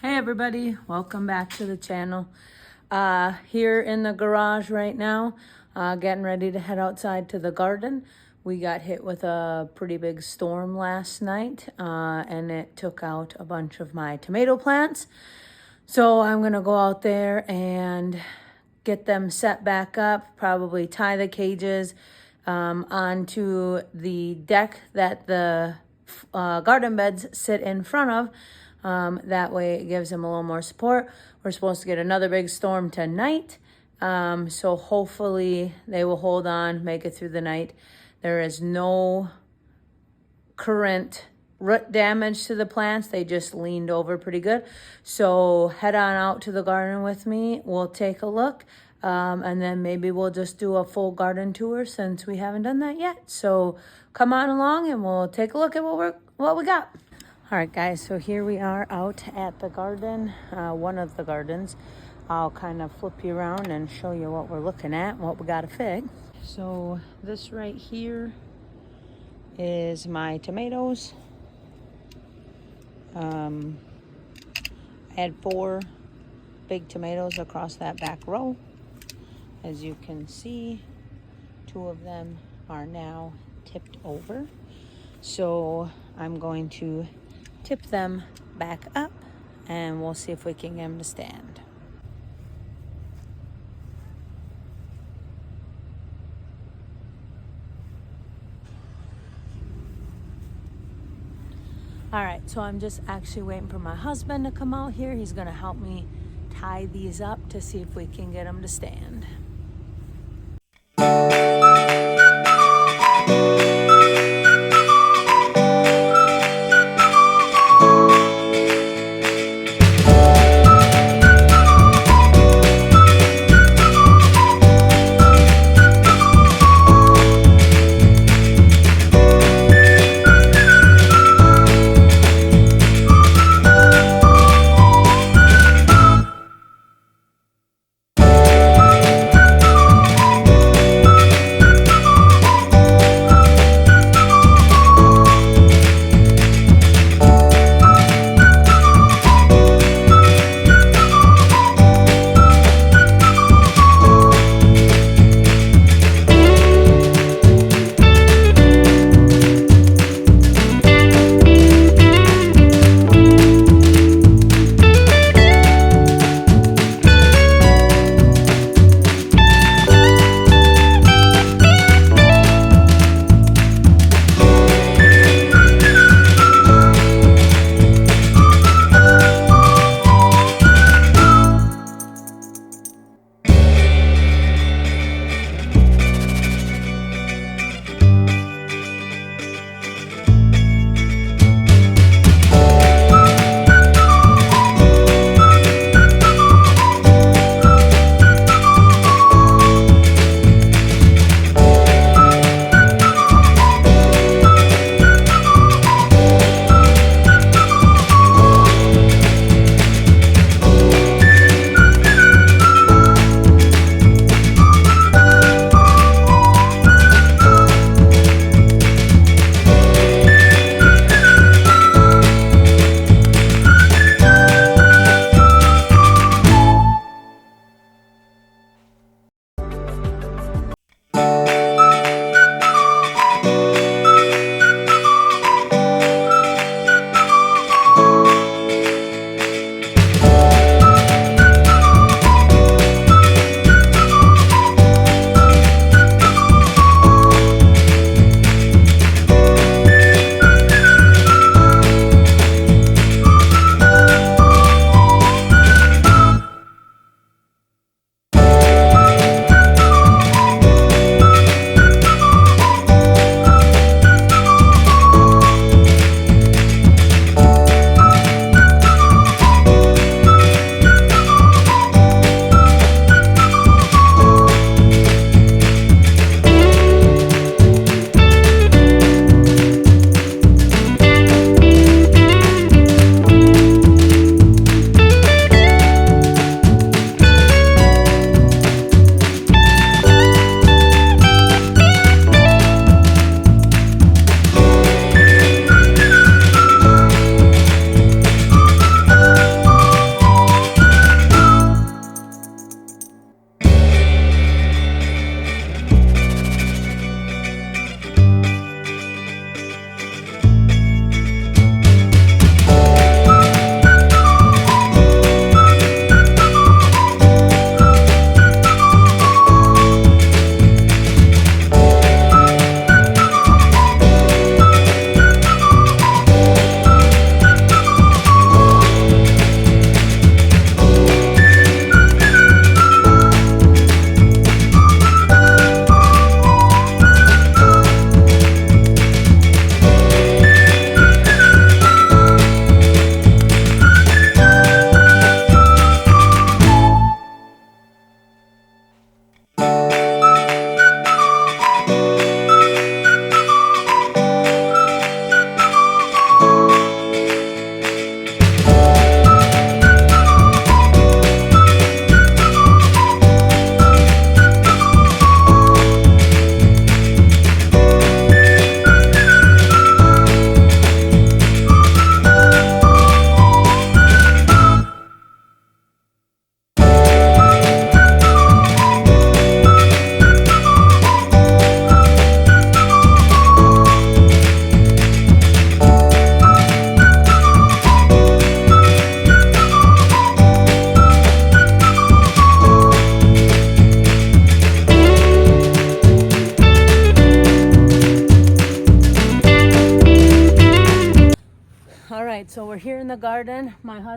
Hey everybody, welcome back to the channel. Here in the garage right now, getting ready to head outside to the garden. We got hit with a pretty big storm last night, and it took out a bunch of my tomato plants. So I'm gonna go out there and get them set back up, probably tie the cages onto the deck that the garden beds sit in front of. That way it gives them a little more support. We're supposed to get another big storm tonight. So hopefully they will hold on, make it through the night. There is no current root damage to the plants. They just leaned over pretty good. So head on out to the garden with me. We'll take a look. And then maybe we'll just do a full garden tour since we haven't done that yet. So come on along and we'll take a look at what we got. All right, guys, so here we are out at the garden, one of the gardens. I'll kind of flip you around and show you what we're looking at, what we got to fix. So this right here is my tomatoes. I had 4 big tomatoes across that back row. As you can see, 2 of them are now tipped over. So I'm going to tip them back up and we'll see if we can get them to stand. All right, so I'm just actually waiting for my husband to come out here. He's gonna help me tie these up to see if we can get them to stand.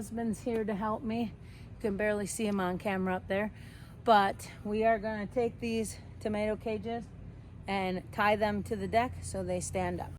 husband's here to help me. You can barely see him on camera up there. But we are going to take these tomato cages and tie them to the deck so they stand up.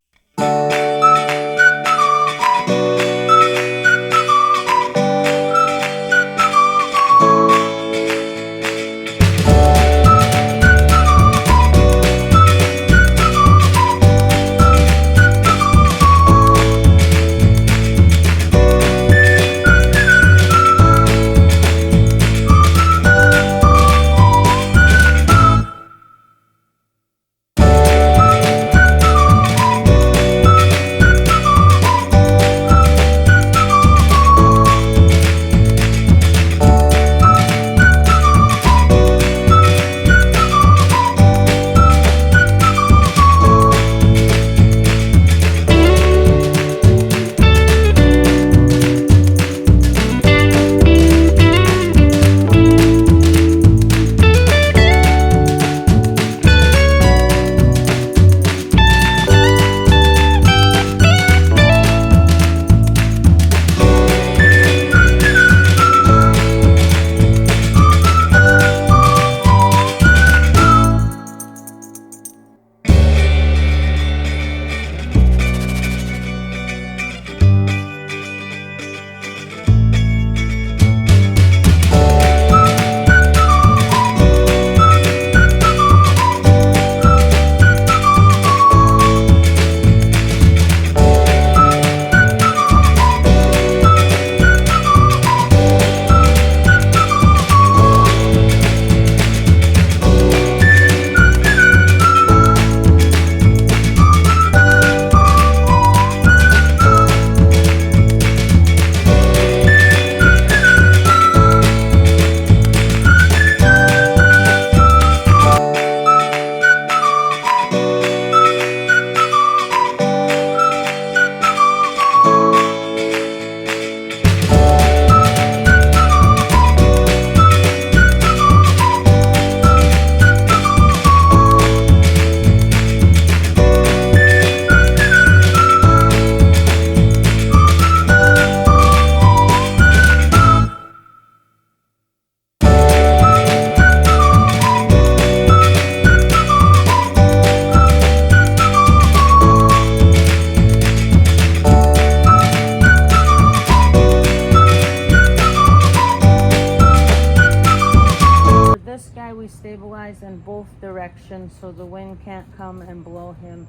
This guy we stabilize in both directions so the wind can't come and blow him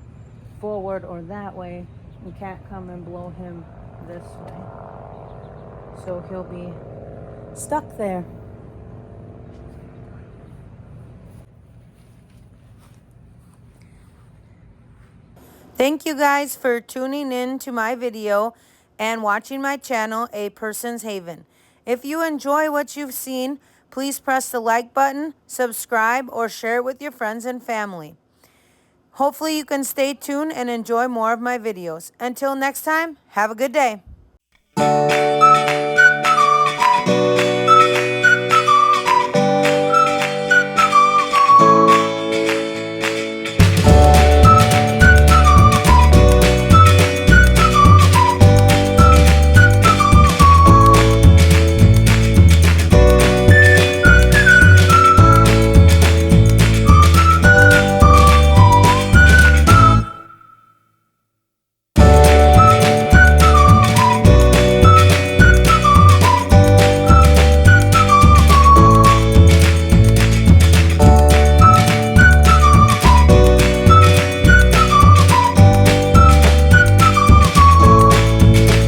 forward or that way, and can't come and blow him this way. So he'll be stuck there. Thank you guys for tuning in to my video and watching my channel, A Person's Haven. If you enjoy what you've seen, please press the like button, subscribe, or share it with your friends and family. Hopefully you can stay tuned and enjoy more of my videos. Until next time, have a good day.